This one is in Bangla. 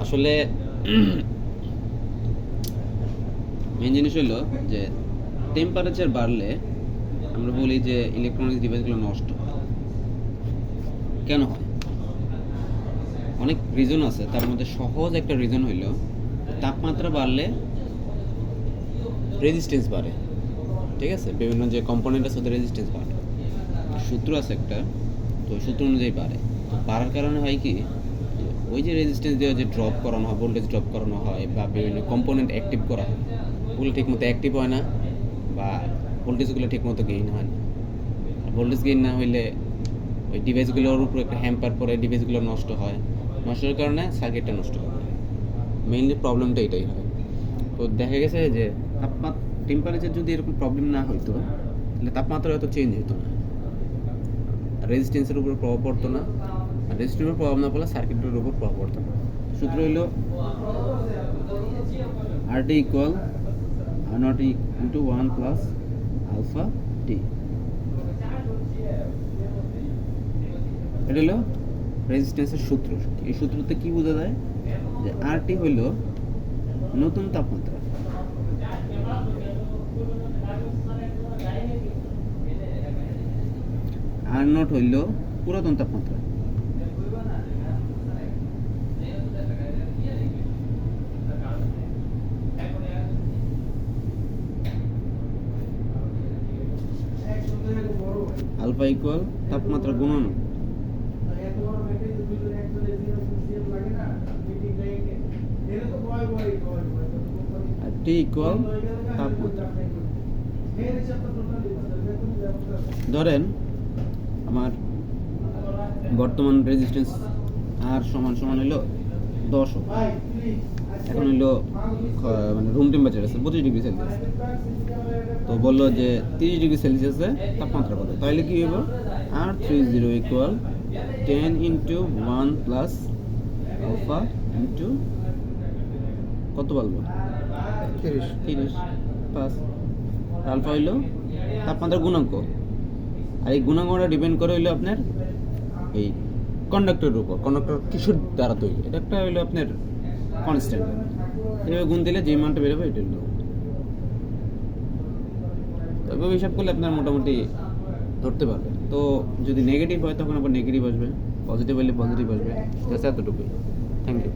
আসলে মেন জিনিস হলো যে টেম্পারেচার বাড়লে আমরা বলি যে ইলেকট্রনিক্স ডিভাইসগুলো নষ্ট হয়। কেন হয়? অনেক রিজন আছে, তার মধ্যে সহজ একটা রিজন হইল তাপমাত্রা বাড়লে রেজিস্ট্যান্স বাড়ে। ঠিক আছে, বিভিন্ন যে কম্পোনেন্ট আছে ওদের রেজিস্ট্যান্স বাড়ে, সূত্র আছে একটা, তো সূত্র অনুযায়ী বাড়ে। তো বাড়ার কারণে হয় কি, ওই যে রেজিস্ট্যান্স দিয়ে যে ড্রপ করানো হয়, ভোল্টেজ ড্রপ করানো হয় বা বিভিন্ন কম্পোনেন্ট অ্যাক্টিভ করা হয়, ওগুলো ঠিকমতো অ্যাক্টিভ হয় না বা ভোল্টেজগুলো ঠিকমতো গেইন হয় না। আর ভোল্টেজ গেইন না হইলে ওই ডিভাইসগুলোর উপর একটা হ্যাম্পার পরে ডিভাইসগুলো নষ্ট হয়, নষ্ট হওয়ার কারণে সার্কিটটা নষ্ট হয়। মেইনলি প্রবলেমটা এটাই হয়। তো দেখা গেছে যে টেম্পারেচার যদি এরকম প্রবলেম না হইতো তাহলে তাপমাত্রা হয়তো চেঞ্জ হতো না, রেজিস্ট্যান্সের উপর প্রভাব পড়তো না, আর রেজিস্ট্যান্সের উপর প্রভাব না পড়লে সার্কিটের উপর প্রভাব পড়তো না। সূত্র হইল RT equal R naught into 1 plus alpha T. এটা হলো রেজিস্ট্যান্সের সূত্র। এই সূত্রতে কি বোঝা যায় যে RT হইল নতুন তাপমাত্রা, আর নট হইল পুরাতন তাপমাত্রা। আলফা ইকুয়াল তাপমাত্রা গুণন, আর টি ইকুয়াল তাপমাত্রা। ধরেন আমার বর্তমান রেজিস্ট্যান্স আর সমান সমান হলো 10 ওহম। এখন হইলো মানে রুম টেম্পারেচার আছে 25 ডিগ্রি সেলসিয়াস, তো বললো যে 30 ডিগ্রি সেলসিয়াসে তাপমাত্রা কত, তাহলে কি হইব R30 equal 10 into 1 plus alpha into কত বলবো 30 প্লাস আলফা হইলো তাপমাত্রার গুণাঙ্ক। আর এই গুণাঙ্কটা ডিপেন্ড করে হইলো আপনার এই কন্ডাক্টরের উপর, কন্ডাক্টর কিসের দ্বারা তৈরি, এটা একটা হইলো আপনার কনস্ট্যান্ট। এভাবে গুণ দিলে যে মানটা বেরোবে এটা হলো। তো এভাবে হিসাব করলে আপনার মোটামুটি ধরতে পারবে। তো যদি নেগেটিভ হয় তখন আবার নেগেটিভ আসবে, পজিটিভ হলে পজিটিভ আসবে। জাস্ট এতটুকুই। Thank you.